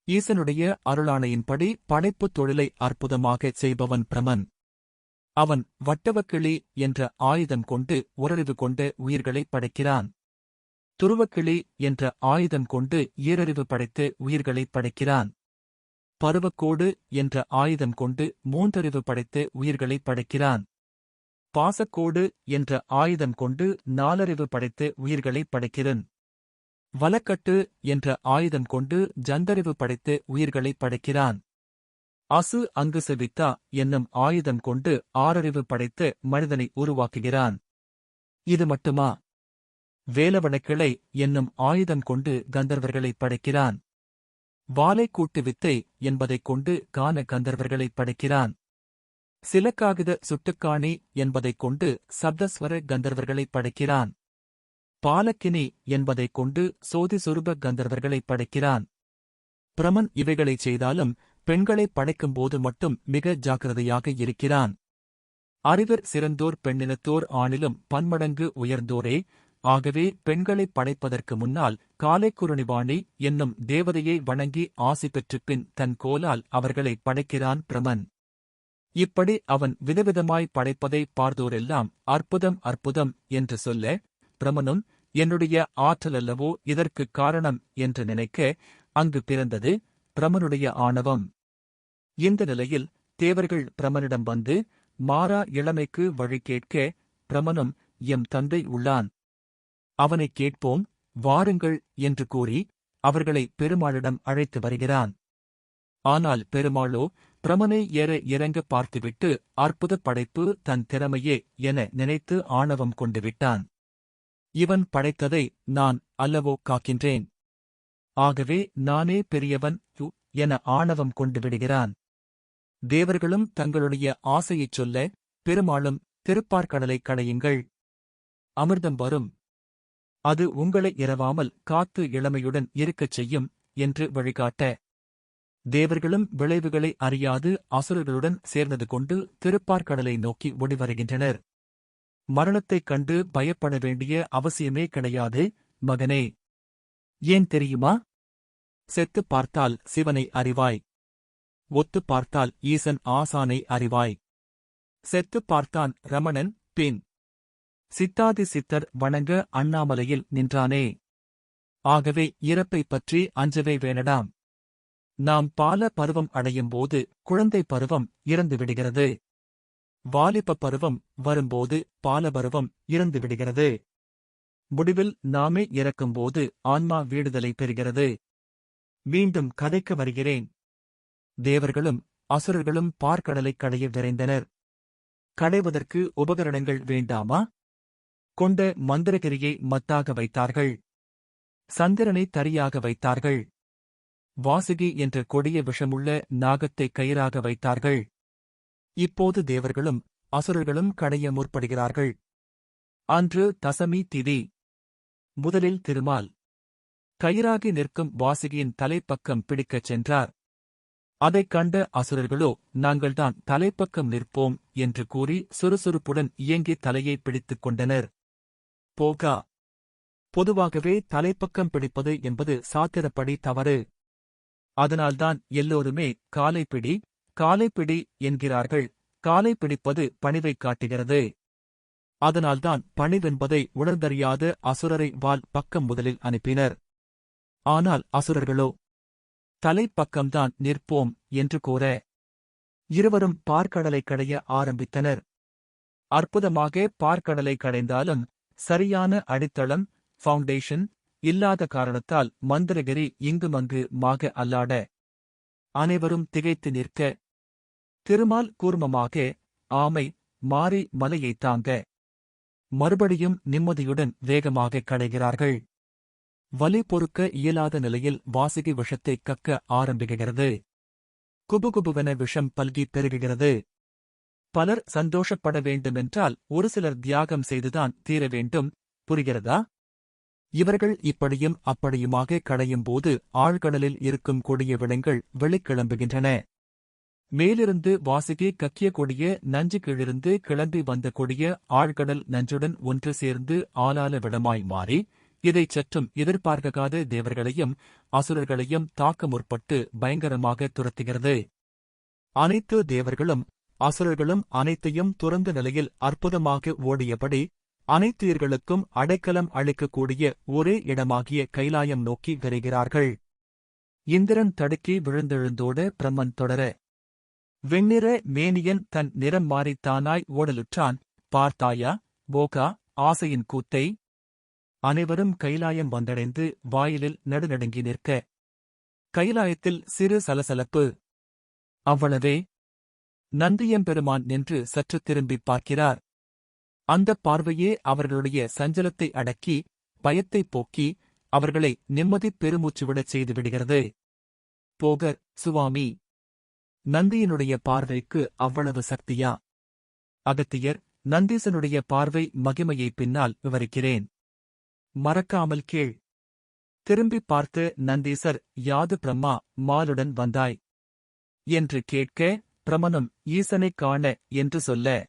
ஈசனுடைய அருளாணையின்படி படைப்புத் தொழிலை அற்புதமாகச் செய்பவன் பிரமன். அவன் வட்டவக்கிளி என்ற ஆயுதம் கொண்டு உரறிவு கொண்ட உயிர்களைப் படைக்கிறான். துருவக்கிளி என்ற ஆயுதம் கொண்டு ஈரறிவு படைத்து உயிர்களைப் படைக்கிறான். பருவக்கோடு என்ற ஆயுதம் கொண்டு மூன்றறிவு படைத்து உயிர்களைப் படைக்கிறான். பாசக்கோடு என்ற ஆயுதம் கொண்டு நாலறிவு படைத்து உயிர்களைப் படைக்கிறான். வலக்கட்டு என்ற ஆயுதம் கொண்டு ஜந்தறிவு படைத்து உயிர்களைப் படைக்கிறான். அசு அங்குசவித்தா என்னும் ஆயுதம் கொண்டு ஆறறிவு படைத்து மனிதனை உருவாக்குகிறான். இது மட்டுமா? வேலவனக்கிளை என்னும் ஆயுதம் கொண்டு கந்தர்வர்களைப் படைக்கிறான். வாலைக்கூட்டு வித்தை என்பதைக் கொண்டு கான கந்தர்வர்களைப் படைக்கிறான். சிலக்காகித சுட்டுக்காணி என்பதைக் கொண்டு சப்தஸ்வர கந்தர்வர்களைப் படைக்கிறான். பாலக்கினி என்பதைக் கொண்டு சோதிசுரூப கந்தர்வர்களைப் படைக்கிறான். பிரமன் இவைகளைச் செய்தாலும் பெண்களைப் படைக்கும்போது மட்டும் மிக ஜாக்கிரதையாக இருக்கிறான். அறிவர் சிறந்தோர் பெண்ணினத்தோர் ஆணிலும் பன்மடங்கு உயர்ந்தோரே. ஆகவே பெண்களைப் படைப்பதற்கு முன்னால் காலைக்குறுணிவாணி என்னும் தேவதையை வணங்கி ஆசி பெற்றுப்பின் தன் கோலால் அவர்களைப் படைக்கிறான் பிரமன். இப்படி அவன் விதவிதமாய் படைப்பதை பார்த்தோரெல்லாம் அற்புதம் அற்புதம் என்று சொல்ல, பிரமனும் என்னுடைய ஆற்றலல்லவோ இதற்குக் காரணம் என்று நினைக்க, அங்கு பிறந்தது பிரமனுடைய ஆணவம். இந்த நிலையில் தேவர்கள் பிரமனிடம் வந்து மாறா இளமைக்கு வழி கேட்க, பிரமனும் எம் தந்தை உள்ளான், அவனைக் கேட்போம் வாருங்கள் என்று கூறி அவர்களை பெருமாளிடம் அழைத்து வருகிறான். ஆனால் பெருமாளோ பிரமனை ஏற இறங்க பார்த்துவிட்டு அற்புதப் படைப்பு தன் திறமையே என நினைத்து ஆணவம் கொண்டு விட்டான். இவன் படைத்ததை நான் அல்லவோ காக்கின்றேன், ஆகவே நானே பெரியவன் என ஆணவம் கொண்டு விடுகிறான். தேவர்களும் தங்களுடைய ஆசையைச் சொல்ல, பெருமாளும் திருப்பார்கடலைக் கடையுங்கள், அமிர்தம் வரும், அது உங்களை இரவாமல் காத்து இளமையுடன் இருக்கச் செய்யும் என்று வழிகாட்ட, தேவர்களும் விளைவுகளை அறியாது அசுரர்களுடன் சேர்ந்தது கொண்டு திருப்பார்கடலை நோக்கி ஓடிவருகின்றனர். மரணத்தைக் கண்டு பயப்பட வேண்டிய அவசியமே கிடையாது மகனே. ஏன் தெரியுமா? செத்துப் பார்த்தால் சிவனை அறிவாய், ஒத்துப் பார்த்தால் ஈசன் ஆசானை அறிவாய். செத்துப் பார்த்தான் ரமணன், பின் சித்தாதி சித்தர் வணங்க அண்ணாமலையில் நின்றானே. ஆகவே இறப்பைப் பற்றி அஞ்சவே வேணடாம். நாம் பால பருவம் அடையும்போது குழந்தை பருவம் இறந்து விடுகிறது. வாலிப பருவம் வரும்போது பாலபருவம் இறந்து விடுகிறது. முடிவில் நாமே இறக்கும்போது ஆன்மா வீடுதலை பெறுகிறது. மீண்டும் கதைக்கு வருகிறேன். தேவர்களும் அசுரர்களும் பார்க்கடலைக் கடைய விரைந்தனர். கடைவதற்கு உபகரணங்கள் வேண்டாமா? கொண்ட மந்திரகிரியை மத்தாக வைத்தார்கள். சந்திரனை தரியாக வைத்தார்கள். வாசுகி என்ற கொடிய விஷமுள்ள நாகத்தை கயிறாக வைத்தார்கள். இப்போது தேவர்களும் அசுரர்களும் கடைய முற்படுகிறார்கள். அன்று தசமி திதி. முதலில் திருமால் கயிறாகி நிற்கும் வாசுகியின் தலைப்பக்கம் பிடிக்கச் சென்றார். அதைக் கண்ட அசுரர்களோ நாங்கள்தான் தலைப்பக்கம் நிற்போம் என்று கூறி சுறுசுறுப்புடன் இயங்கி தலையை பிடித்துக் கொண்டனர். போகா! பொதுவாகவே தலைப்பக்கம் பிடிப்பது என்பது சாத்திரப்படி தவறு. அதனால்தான் எல்லோருமே காலைப்பிடி காலைப்பிடி என்கிறார்கள். காலை பிடிப்பது பணிவைக் காட்டுகிறது. அதனால்தான் பணிவென்பதை உணர்ந்தறியாத அசுரரை வால் பக்கம் முதலில் அனுப்பினர். ஆனால் அசுரர்களோ தலைப்பக்கம்தான் நிற்போம் என்று கூற, இருவரும் பார்க்கடலைக் கடைய ஆரம்பித்தனர். அற்புதமாக பார்க்கடலை கடைந்தாலும் சரியான அடித்தளம் ஃபவுண்டேஷன் இல்லாத காரணத்தால் மந்திரகிரி இங்குமங்கு மாக அல்லாட அனைவரும் திகைத்து நிற்க, திருமால் கூர்மமாக ஆமை மாறி மலையைத் தாங்க மறுபடியும் நிம்மதியுடன் வேகமாகக் கடைகிறார்கள். வலி பொறுக்க இயலாத நிலையில் வாசுகி விஷத்தைக் கக்க ஆரம்பிக்கிறது. குபுகுபுவென விஷம் பல்கிப் பெருகுகிறது. பலர் சந்தோஷப்பட வேண்டுமென்றால் ஒரு சிலர் தியாகம் செய்துதான் தீர வேண்டும். புரிகிறதா? இவர்கள் இப்படியும் அப்படியுமாக கடையும்போது ஆழ்கடலில் இருக்கும் கொடிய விலங்குகள் வெளிக்கிளம்புகின்றன. மேலிருந்து வாசுகி கக்கிய கொடிய நஞ்சு கீழிருந்து கிளம்பி வந்த கொடிய ஆழ்கடல் நஞ்சுடன் ஒன்று சேர்ந்து ஆலால விடமாய் மாறி இதைச் சற்றும் எதிர்பார்க்காத தேவர்களையும் அசுரர்களையும் தாக்க முற்பட்டு பயங்கரமாக துரத்துகிறது. அனைத்து தேவர்களும் அசுரர்களும் அனைத்தையும் துறந்த நிலையில் அற்புதமாக ஓடியபடி அனைத்துயிர்களுக்கும் அடைக்கலம் அளிக்கக்கூடிய ஒரே இடமாகிய கைலாயம் நோக்கி விரைகிறார்கள். இந்திரன் தடுக்கி விழுந்தெழுந்தோட பிரம்மன் தொடர வெண்ணிற மேனியன் தன் நிறம் மாறித்தானாய் ஓடலுற்றான். பார்த்தாயா போகா ஆசையின் கூத்தை? அனைவரும் கைலாயம் வந்தடைந்து வாயிலில் நடுநடுங்கி நிற்க கைலாயத்தில் சிறு சலசலப்பு. அவ்வளவே. நந்தியம்பெருமான் நின்று சற்று திரும்பிப் பார்க்கிறார். அந்தப் பார்வையே அவர்களுடைய சஞ்சலத்தை அடக்கி பயத்தைப் போக்கி அவர்களை நிம்மதிப் பெருமூச்சுவிடச் செய்துவிடுகிறது. போகர் சுவாமி, நந்தியினுடைய பார்வைக்கு அவ்வளவு சக்தியா? அகத்தியர், நந்தீசனுடைய பார்வை மகிமையை பின்னால் விவரிக்கிறேன். மறக்காமல் கேள். திரும்பிப் பார்த்து நந்தீசர், யாது பிரம்மா மாலுடன் வந்தாய் என்று கேட்க, பிரமனும் ஈசனைக் காண என்று சொல்ல,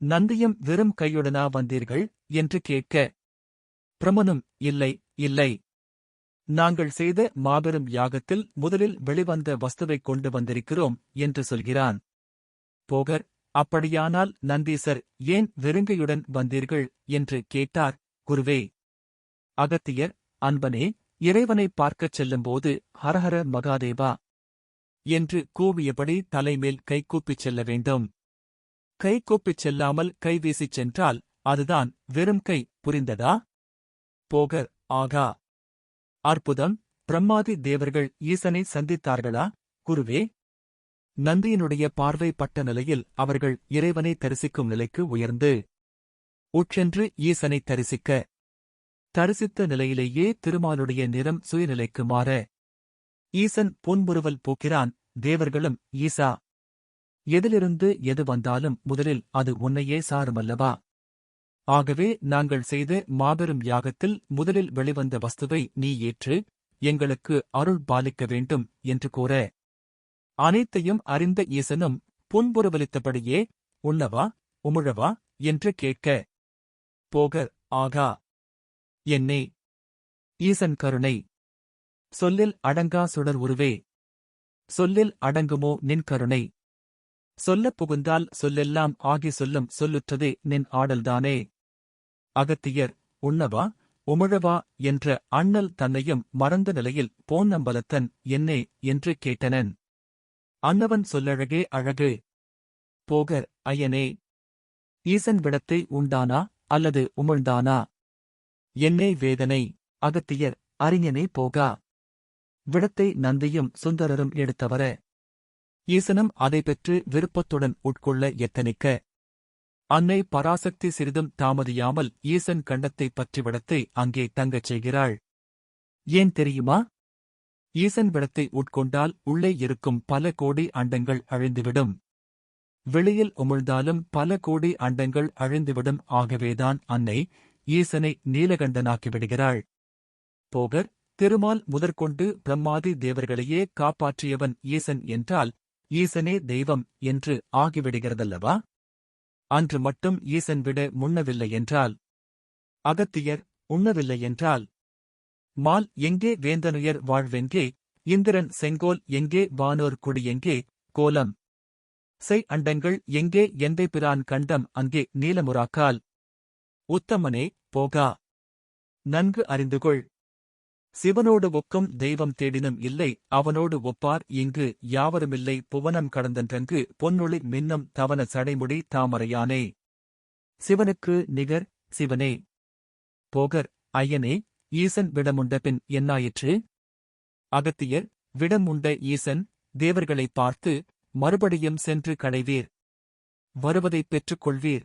நந்தியும் வெறும் கையுடனா வந்தீர்கள் என்று கேட்க, பிரமனும் இல்லை இல்லை, நாங்கள் செய்த மாபெரும் யாகத்தில் முதலில் வெளிவந்த வஸ்துவைக் கொண்டு வந்திருக்கிறோம் என்று சொல்கிறான். போகர், அப்படியானால் நந்தீசர் ஏன் வெறுங்கையுடன் வந்தீர்கள் என்று கேட்டார். குருவே. அகத்தியர், அன்பனே, இறைவனைப் பார்க்கச் செல்லும்போது ஹரஹர மகாதேவா என்று கூவியபடி தலைமேல் கைகூப்பிச் செல்ல வேண்டும். கைகூப்பிச் செல்லாமல் கைவீசிச் சென்றால் அதுதான் வெறும் கை. புரிந்ததா? போகர், ஆகா, அற்புதம். பிரம்மாதி தேவர்கள் ஈசனை சந்தித்தார்களா? குருவே. நந்தியினுடைய பார்வை பட்ட நிலையில் அவர்கள் இறைவனை தரிசிக்கும் நிலைக்கு உயர்ந்து உட்சென்று ஈசனை தரிசித்த நிலையிலேயே திருமாலுடைய நிறம் சுயநிலைக்கு மாற ஈசன் புன்முறுவல் பூக்கிறான். தேவர்களும், ஈசா, எதிலிருந்து எது வந்தாலும் முதலில் அது உன்னையே சாருமல்லவா? ஆகவே நாங்கள் செய்த மாபெரும் யாகத்தில் முதலில் வெளிவந்த வஸ்துவை நீ ஏற்று எங்களுக்கு அருள் பாலிக்க வேண்டும் என்று கூற, அனைத்தையும் அறிந்த ஈசனும் புன்புறுவலித்தபடியே உண்ணவா உமிழவா என்று கேட்க, போகர், ஆகா, என்னே, ஈசன் கருணை சொல்லில் அடங்கா சுடர் உருவே. சொல்லில் அடங்குமோ நின் கருணை? சொல்லப் புகுந்தால் சொல்லெல்லாம் ஆகி சொல்லும் சொல்லுற்றதே நின் ஆடல்தானே. அகத்தியர், உண்ணவா உமிழவா என்ற அண்ணல் தன்னையும் மறந்த நிலையில் போன்னம்பலத்தன் என்னே என்று கேட்டனன். அன்னவன் சொல்லழகே அழகு. போகர், ஐயனே, ஈசன் விடத்தை உண்டானா அல்லது உமிழ்ந்தானா? என்னே வேதனை. அகத்தியர், அறிஞனே போகா, விடத்தை நந்தியும் சுந்தரரும் எடுத்தவர. ஈசனும் அதை பெற்று விருப்பத்துடன் உட்கொள்ள எத்தனிக்க அன்னை பராசக்தி சிறிதும் தாமதியாமல் ஈசன் கண்டத்தைப் பற்றி விடத்தை அங்கே தங்கச் செய்கிறாள். ஏன் தெரியுமா? ஈசன் விடத்தை உட்கொண்டால் உள்ளே இருக்கும் பல கோடி அண்டங்கள் அழிந்துவிடும். வெளியில் உமிழ்ந்தாலும் பல கோடி அண்டங்கள் அழிந்துவிடும். ஆகவேதான் அன்னை ஈசனை நீலகண்டனாக்கிவிடுகிறாள். போகர், திருமால் முதற்கொண்டு பிரம்மாதி தேவர்களையே காப்பாற்றியவன் ஈசன் என்றால் ஈசனே தெய்வம் என்று ஆகிவிடுகிறதல்லவா? அன்று மட்டும் ஈசன் விட முன்னவில்லை என்றால்? அகத்தியர், உண்ணவில்லை என்றால்? மால் எங்கே வேந்தனுயர் வாழ்வெங்கே? இந்திரன் செங்கோல் எங்கே? வானோர் குடி எங்கே? கோலம் செய் அண்டங்கள் எங்கே? எந்தை பிரான் கண்டம் அங்கே நீலமுராக்கால். உத்தமனே, போகா, நன்கு அறிந்துகொள். சிவனோடு ஒக்கும் தெய்வம் தேடினும் இல்லை, அவனோடு ஒப்பார் இங்கு யாவருமில்லை. புவனம் கடந்தன்றங்கு பொன்னொளி மின்னும் தவன சடைமுடி தாமரையானே. சிவனுக்கு நிகர் சிவனே. போகர், ஐயனே, ஈசன் விடமுண்ட பின் என்னாயிற்று? அகத்தியர், விடமுண்ட ஈசன் தேவர்களைப் பார்த்து, மறுபடியும் சென்று களைவீர், வருவதைப் பெற்றுக் கொள்வீர்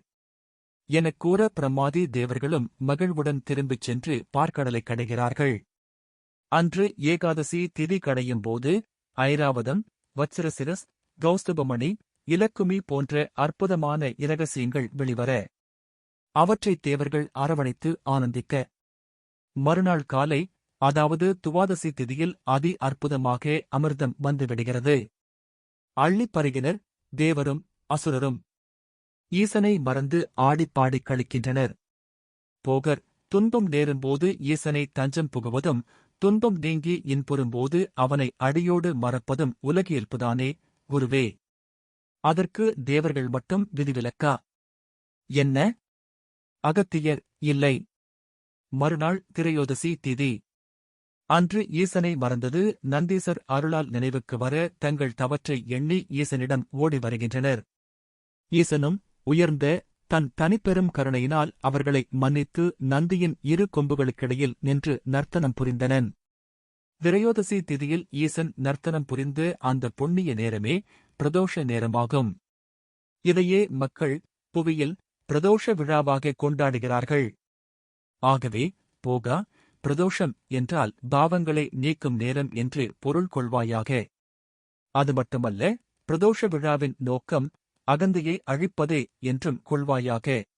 எனக் கூற பிரம்மாதி தேவர்களும் மகிழ்வுடன் திரும்பிச் சென்று பார்க்கடலைக் கடைகிறார்கள். அன்று ஏகாதசி திதி கடையும் போது ஐராவதம், வத்சரசிரஸ், கௌஸ்துபமணி, இலக்குமி போன்ற அற்புதமான இரகசியங்கள் வெளிவர அவற்றைத் தேவர்கள் அரவணைத்து ஆனந்திக்க, மறுநாள் காலை, அதாவது துவாதசி திதியில் அதி அற்புதமாக அமிர்தம் வந்துவிடுகிறது. அள்ளிப் பருகினர் தேவரும் அசுரரும். ஈசனை மறந்து ஆடிப்பாடிக் களிக்கின்றனர். போகர், துன்பம் நேரும்போது ஈசனை தஞ்சம் புகுவதும், துன்பம் நீங்கி இன்புறும்போது அவனை அடியோடு மறப்பதும் உலகியல்புதானே, குருவே. அதற்கு தேவர்கள் மட்டும் விதிவிலக்கா? என்ன? அகத்தியர், இல்லை. மறுநாள் திரையோதசி திதி. அன்று ஈசனை மறந்தது நந்தீசர் அருளால் நினைவுக்கு வர தங்கள் தவற்றை எண்ணி ஈசனிடம் ஓடி வருகின்றனர். ஈசனும் உயர்ந்த தன் தனிப்பெரும் கருணையினால் அவர்களை மன்னித்து நந்தியின் இரு கொம்புகளுக்கிடையில் நின்று நர்த்தனம் புரிந்தனன். திரையோதசி திதியில் ஈசன் நர்த்தனம் புரிந்து அந்த புண்ணிய நேரமே பிரதோஷ நேரமாகும். இதையே மக்கள் புவியில் பிரதோஷ விழாவாக கொண்டாடுகிறார்கள். ஆகவே போகா பிரதோஷம் என்றால் பாவங்களை நீக்கும் நேரம் என்று பொருள் கொள்வாயாக. அது மட்டுமல்ல, பிரதோஷ விழாவின் நோக்கம் அகந்தையை அழிப்பதே என்றும் கொள்வாயாக.